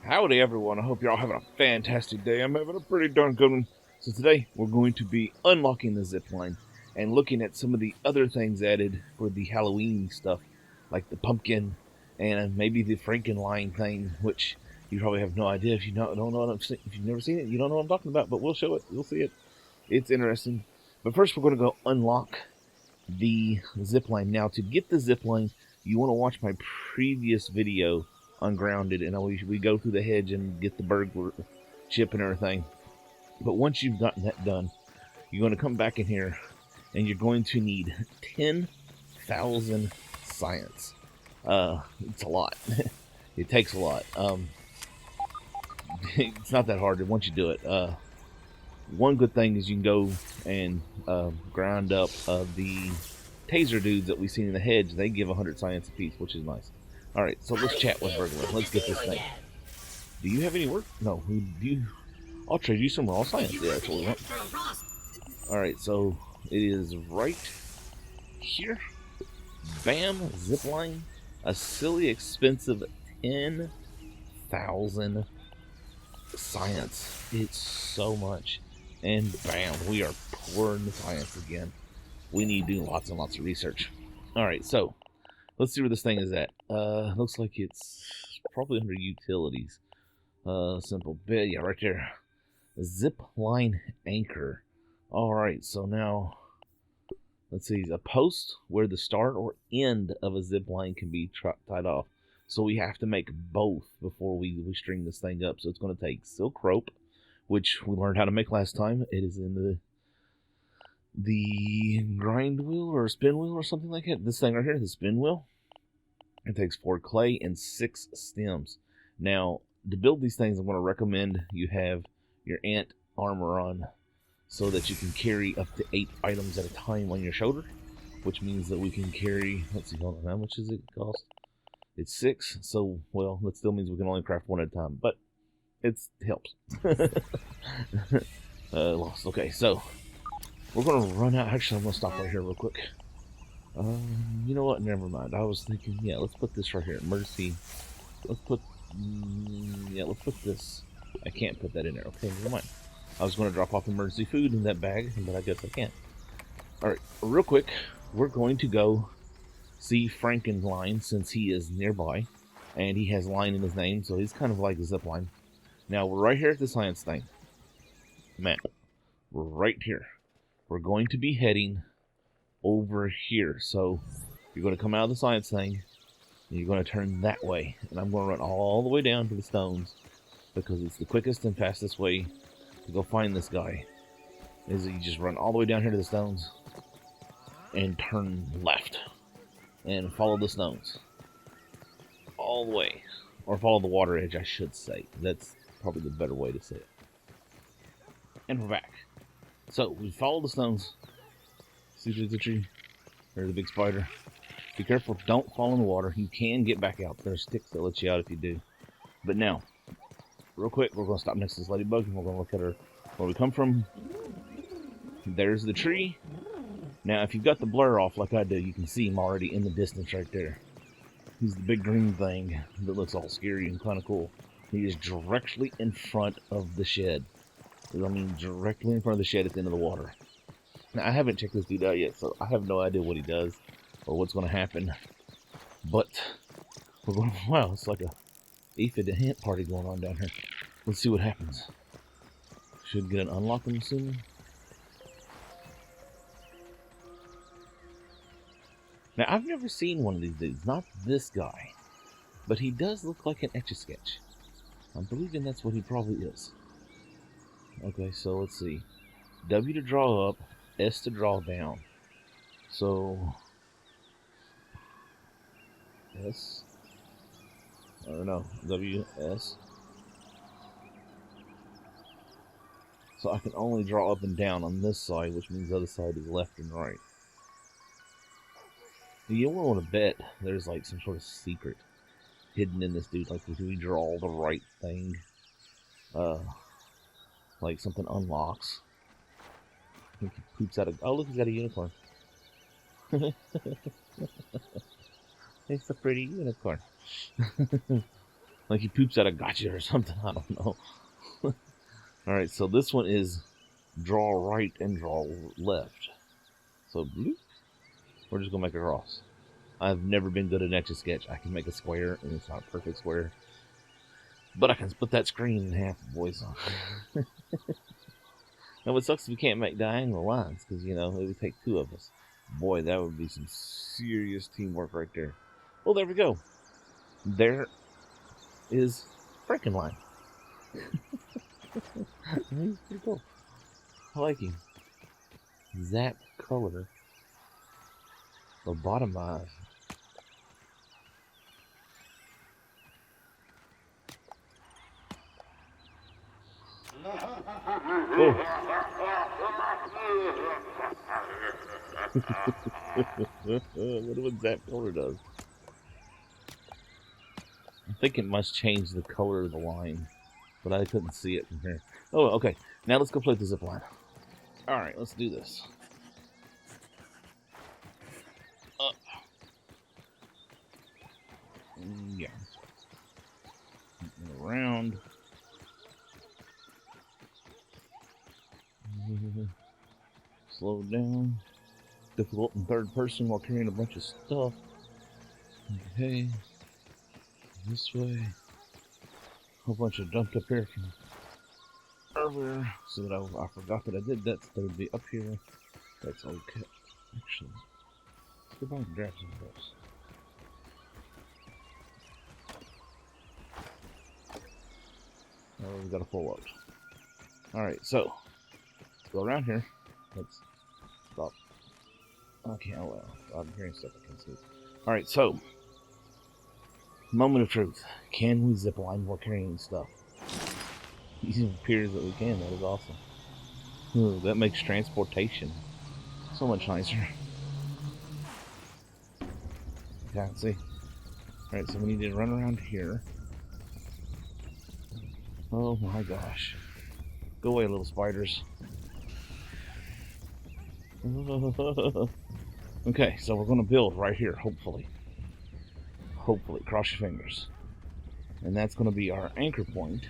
Howdy everyone, I hope you're all having a fantastic day. I'm having a pretty darn good one. So today we're going to be unlocking the zipline and looking at some of the other things added for the Halloween stuff, like the pumpkin and maybe the Frankenline thing, which you probably have no idea if you don't know what if you've never seen it, you don't know what I'm talking about, but we'll show it, you'll see it. It's interesting. But first we're going to go unlock the zipline. Now to get the zipline, you want to watch my previous video Ungrounded, and we go through the hedge and get the burglar chip and everything. But once you've gotten that done, you're going to come back in here and you're going to need 10,000 science. It's a lot. It takes a lot. It's not that hard once you do it. One good thing is you can go and grind up the taser dudes that we've seen in the hedge. They give 100 science apiece, which is nice. Alright, so let's chat with Burglar. Let's get this thing. Do you have any work? No. Do you? I'll trade you some raw science. Yeah, that's what we want. Alright, so it is right here. Bam! Zipline. A silly expensive 10,000 science. It's so much. And bam, we are pouring the science again. We need to do lots and lots of research. Alright, so let's see where this thing is at. Looks like it's probably under utilities. Simple bit, yeah, right there. Zipline anchor. Alright, so now, let's see, a post where the start or end of a zip line can be tied off. So we have to make both before we string this thing up. So it's going to take silk rope, which we learned how to make last time. It is in the grind wheel or spin wheel or something like that. This thing right here, the spin wheel. It takes 4 clay and 6 stems. Now, to build these things, I'm going to recommend you have your ant armor on so that you can carry up to 8 items at a time on your shoulder, which means that we can carry, let's see, hold on, how much does it cost? It's 6, so, well, that still means we can only craft 1 at a time, but it helps. Lost. Okay, so we're going to run out. Actually, I'm going to stop right here real quick. You know what? Never mind. I was thinking, yeah, let's put this right here. Emergency. Let's put, yeah, let's put this. I can't put that in there. Okay, never mind. I was going to drop off emergency food in that bag, but I guess I can't. Alright, real quick, we're going to go see Frankenline since he is nearby. And he has line in his name, so he's kind of like a zipline. Now, we're right here at the science thing. Map. We're right here. We're going to be heading over here. So you're going to come out of the science thing and you're going to turn that way, and I'm going to run all the way down to the stones because it's the quickest and fastest way to go find this guy. Is that you just run all the way down here to the stones and turn left and follow the stones all the way, or follow the water edge, I should say. That's probably the better way to say it. And we're back. So we follow the stones. See the tree? There's a big spider. Be careful, don't fall in the water. You can get back out. There's sticks that let you out if you do. But now, real quick, we're going to stop next to this ladybug and we're going to look at her where we come from. There's the tree. Now, if you've got the blur off like I do, you can see him already in the distance right there. He's the big green thing that looks all scary and kind of cool. He is directly in front of the shed. I mean, directly in front of the shed at the end of the water. Now, I haven't checked this dude out yet, so I have no idea what he does or what's going to happen. But we're going, wow, it's like a aphid ant party going on down here. Let's see what happens. Should get an unlock, I'm assuming. Now, I've never seen one of these dudes, not this guy. But he does look like an Etch-a-Sketch. I'm believing that's what he probably is. Okay, so let's see. W to draw up, S to draw down. So, S, or no, W, S. So I can only draw up and down on this side, which means the other side is left and right. You don't want to bet there's like some sort of secret hidden in this dude, like if we draw the right thing, like something unlocks. I think he poops out a, oh look, he's got a unicorn. It's a pretty unicorn. Like he poops out a gotcha or something. I don't know. Alright, so this one is draw right and draw left. So, bloop. We're just going to make a cross. I've never been good at Etch-a-Sketch. I can make a square, and it's not a perfect square. But I can split that screen in half, boys. Now, what sucks is we can't make diagonal lines, because, you know, it would take two of us. Boy, that would be some serious teamwork right there. Well, there we go. There is freaking line. He's pretty cool. I like him. Zap color. Lobotomize. Oh. Wonder what Zap color does. I think it must change the color of the line, but I couldn't see it from here. Oh, okay. Now let's go play the zipline. Alright, let's do this. Up. Yeah. Around. Slow down. Difficult in third person while carrying a bunch of stuff. Okay. This way. A whole bunch of dumped up here from earlier, so that I forgot that I did that, so they would be up here. That's okay. Actually, let's go back and grab some of those. Oh, we got a full load. Alright, so go around here. Let's stop. Okay, oh well. I'm hearing stuff I can see. Alright, so moment of truth. Can we zip line while carrying stuff? It appears that we can. That is awesome. Ooh, that makes transportation so much nicer. Yeah, see. Alright, so we need to run around here. Oh my gosh. Go away, little spiders. Okay, so we're going to build right here, hopefully. Hopefully, cross your fingers. And that's going to be our anchor point.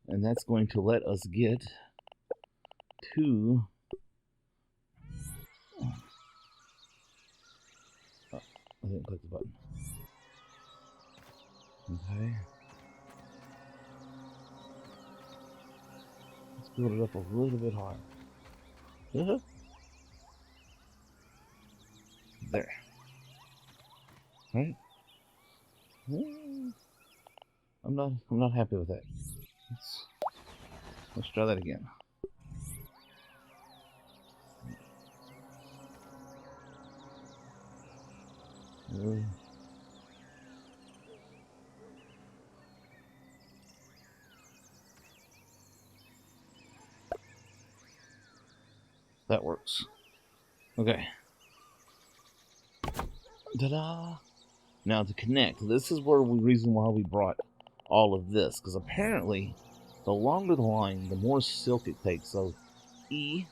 And that's going to let us get to... Oh, I didn't click the button. Okay. Let's build it up a little bit higher. There. Right? I'm not happy with that. Let's try that again. That works. Okay. Ta-da! Now to connect, this is where the reason why we brought all of this, because apparently the longer the line, the more silk it takes. So E,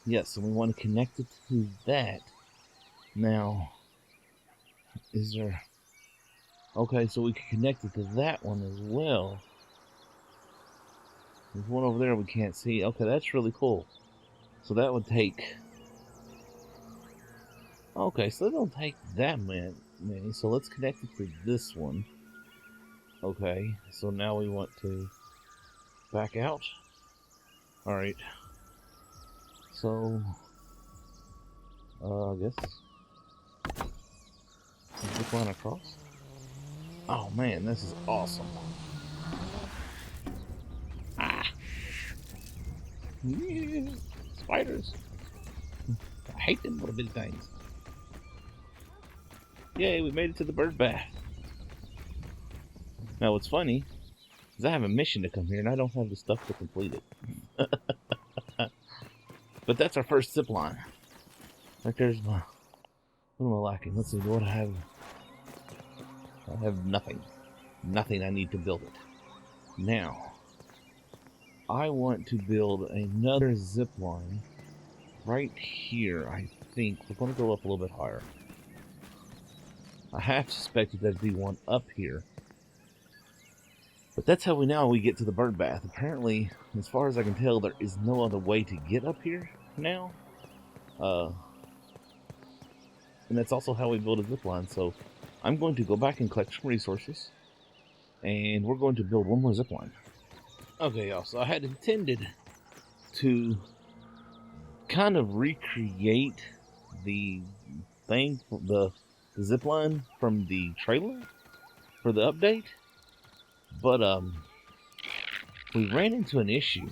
yes, and we want to connect it to that. Now, is there... Okay, so we can connect it to that one as well. There's one over there we can't see. Okay, that's really cool. So that would take... Okay, so they don't take that many. So let's connect it to this one. Okay, so now we want to back out. Alright. So, I guess zip line across. Oh man, this is awesome. Ah! Yeah, spiders. I hate them little bitty things. Yay, we made it to the bird bath. Now what's funny is I have a mission to come here and I don't have the stuff to complete it. But that's our first zip line. Right there's my... What am I lacking? Let's see, what I have... I have nothing. Nothing I need to build it. Now, I want to build another zip line right here, I think. We're going to go up a little bit higher. I have suspected there'd be one up here. But that's how we get to the bird bath. Apparently, as far as I can tell, there is no other way to get up here now. And that's also how we build a zipline. So I'm going to go back and collect some resources, and we're going to build one more zipline. Okay, y'all, so I had intended to kind of recreate the thing, the zipline from the trailer for the update, but we ran into an issue.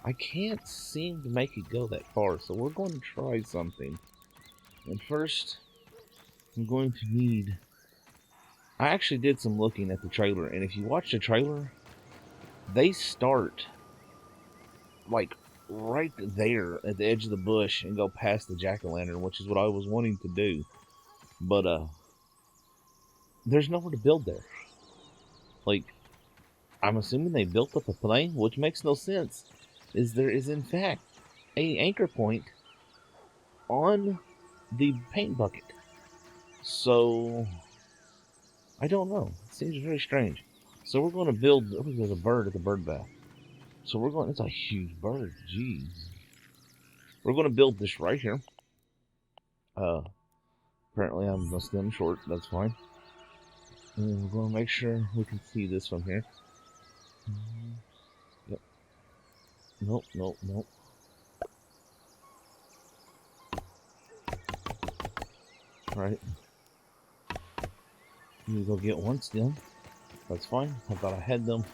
I can't seem to make it go that far, so we're going to try something. And first, I'm going to need... I actually did some looking at the trailer, and if you watch the trailer, they start like right there at the edge of the bush and go past the jack-o'-lantern, which is what I was wanting to do. But there's nowhere to build there. Like, I'm assuming they built up a plane, which makes no sense. There is in fact a anchor point on the paint bucket. So I don't know. It seems very strange. So we're going to build. Oh, there's a bird at the bird bath. So we're going. It's a huge bird. Jeez. We're going to build this right here. Apparently I'm a stem short. That's fine. And we're going to make sure we can see this from here. Yep. Nope. Nope. Nope. All right. You go get one stem. That's fine. I thought I had them.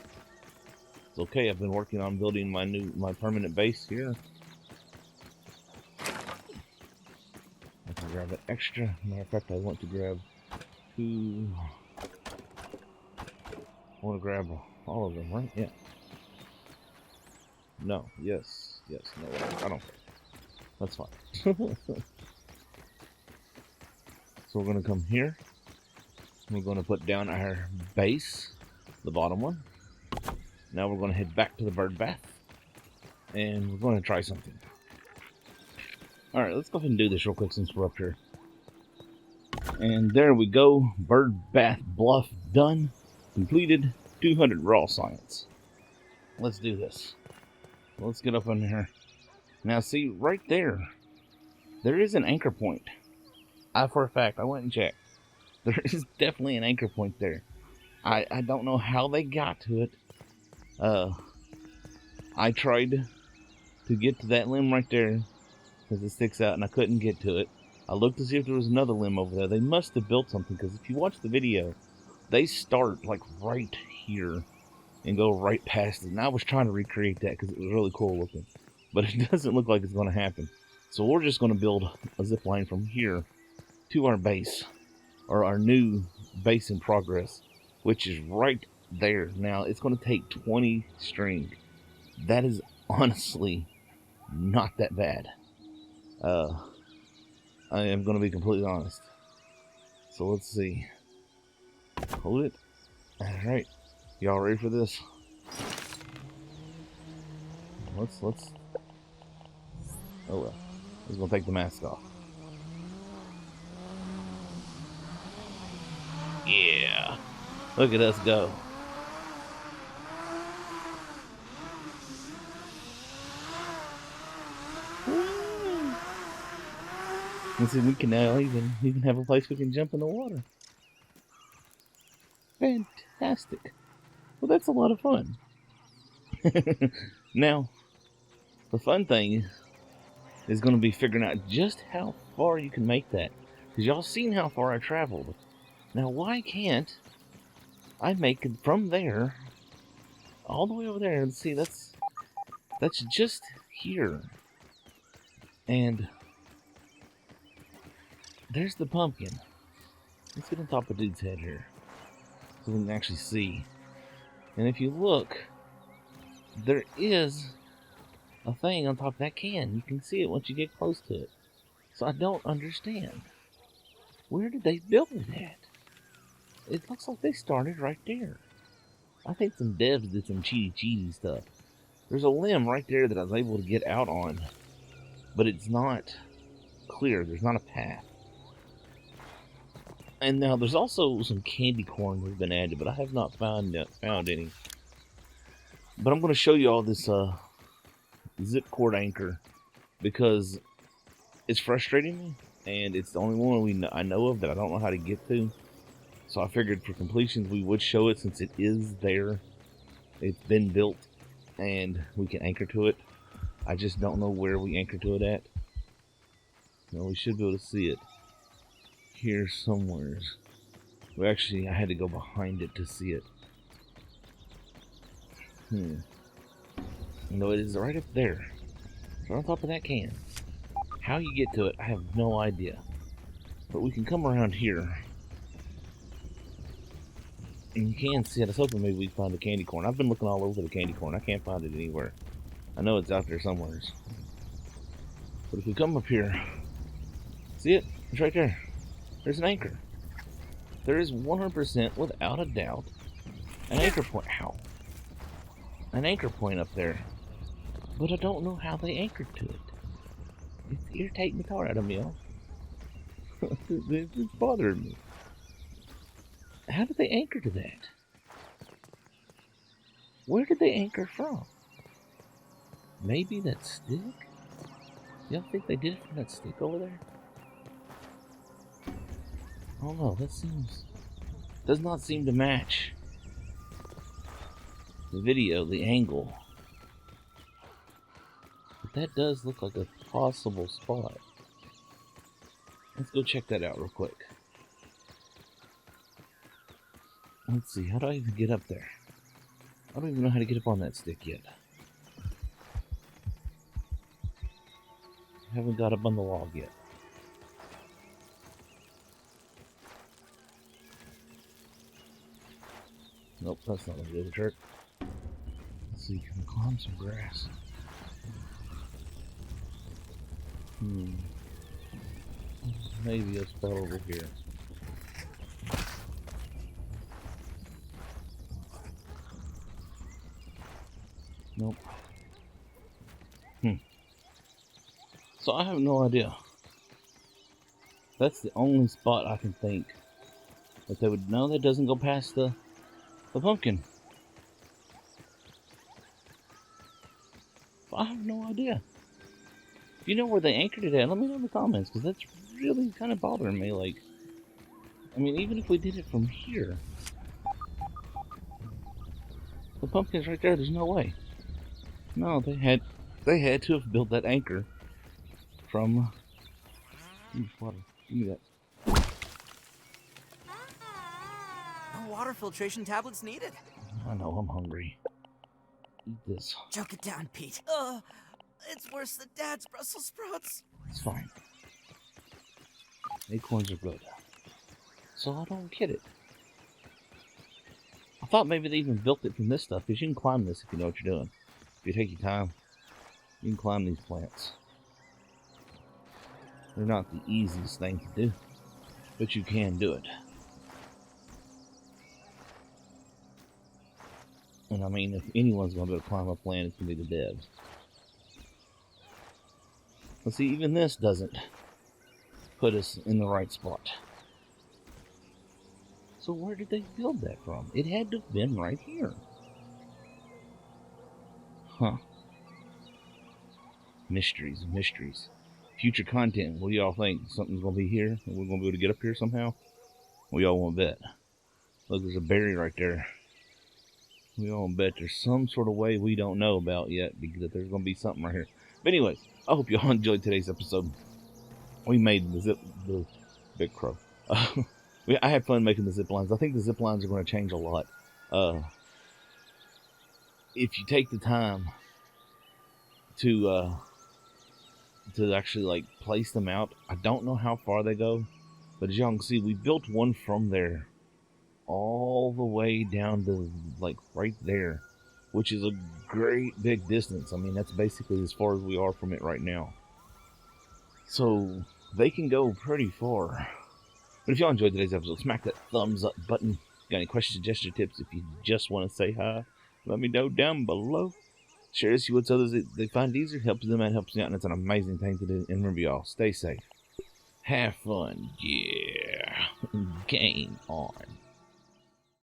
It's okay. I've been working on building my permanent base here. I can grab an extra. Matter of fact, I want to grab two. I want to grab all of them, right? Yeah. No. Yes. Yes. No. I don't care. That's fine. So we're going to come here. We're going to put down our base, the bottom one. Now we're going to head back to the bird bath, and we're going to try something. Alright, let's go ahead and do this real quick since we're up here. And there we go. Birdbath Bluff done. Completed. 200 raw science. Let's do this. Let's get up in here. Now see, right there, there is an anchor point. For a fact, I went and checked. There is definitely an anchor point there. I don't know how they got to it. I tried to get to that limb right there because it sticks out and I couldn't get to it. I looked to see if there was another limb over there. They must have built something because if you watch the video, they start like right here and go right past it. And I was trying to recreate that because it was really cool looking. But it doesn't look like it's going to happen. So we're just going to build a zip line from here to our base. Or our new base in progress, which is right there. Now, it's going to take 20 string. That is honestly not that bad. I am going to be completely honest. So let's see. Hold it. Alright. Y'all ready for this? Let's... Oh well. Let's go take the mask off. Yeah, look at us go. And see, we can now even have a place we can jump in the water. Fantastic. Well, that's a lot of fun. Now, the fun thing is going to be figuring out just how far you can make that. Because y'all seen how far I traveled. Now, why can't I make it from there all the way over there? And see, that's just here. And there's the pumpkin. Let's get on top of dude's head here so we can actually see. And if you look, there is a thing on top of that can. You can see it once you get close to it. So I don't understand. Where did they build it at? It looks like they started right there. I think some devs did some cheaty stuff. There's a limb right there that I was able to get out on, but it's not clear. There's not a path. And now there's also some candy corn that's been added, but I have not found any. But I'm going to show you all this zip cord anchor because it's frustrating me, and it's the only one I know of that I don't know how to get to. So I figured for completions we would show it since it is there. It's been built, and we can anchor to it. I just don't know where we anchor to it at. No, we should be able to see it here somewhere. Well, actually, I had to go behind it to see it. No, it is right up there. Right on top of that can. How you get to it, I have no idea. But we can come around here. And you can see it. I was hoping maybe we'd find the candy corn. I've been looking all over the candy corn. I can't find it anywhere. I know it's out there somewhere. But if we come up here, see it? It's right there. There's an anchor. There is 100%, without a doubt, an anchor point. Ow. An anchor point up there. But I don't know how they anchored to it. It's irritating the tar out of me, it's bothering me. How did they anchor to that? Where did they anchor from? Maybe that stick? Y'all think they did it from that stick over there? I don't know, does not seem to match the video, the angle. But that does look like a possible spot. Let's go check that out real quick. Let's see, how do I even get up there? I don't even know how to get up on that stick yet. I haven't got up on the log yet. Nope, that's not gonna do the trick. Let's see, can I climb some grass? Maybe a spot over here. Nope. So I have no idea. That's the only spot I can think that they would know that doesn't go past the pumpkin. I have no idea. If you know where they anchored it at, let me know in the comments, because that's really kind of bothering me. Like, I mean, even if we did it from here, the pumpkin's right there. There's no way. No, they had to have built that anchor from. Water. Give me that. No water filtration tablets needed. I know, I'm hungry. Eat this. Choke it down, Pete. It's worse than Dad's Brussels sprouts. It's fine. Acorns are good. So I don't get it. I thought maybe they even built it from this stuff, because you can climb this if you know what you're doing. If you take your time, you can climb these plants. They're not the easiest thing to do, but you can do it. And I mean, if anyone's going to be able to climb up land, it's going to be the devs. But see, even this doesn't put us in the right spot. So where did they build that from? It had to have been right here. Huh. Mysteries and mysteries. Future content, what do y'all think? Something's going to be here? And we're going to be able to get up here somehow? We all want to bet. Look, there's a berry right there. We all bet there's some sort of way we don't know about yet, because there's going to be something right here. But anyways, I hope y'all enjoyed today's episode. We made the big crow. I had fun making the zip lines. I think the zip lines are going to change a lot. If you take the time to actually like place them out, I don't know how far they go, but as y'all can see, we built one from there all the way down to like right there, which is a great big distance. I mean, that's basically as far as we are from it right now. So they can go pretty far. But if y'all enjoyed today's episode, smack that thumbs up button. Got any questions, suggestions, tips? If you just want to say hi, let me know down below. Share this with others that they find easier. Helps them out, helps me out, and it's an amazing thing to do. And remember, y'all, stay safe. Have fun. Yeah. Game on.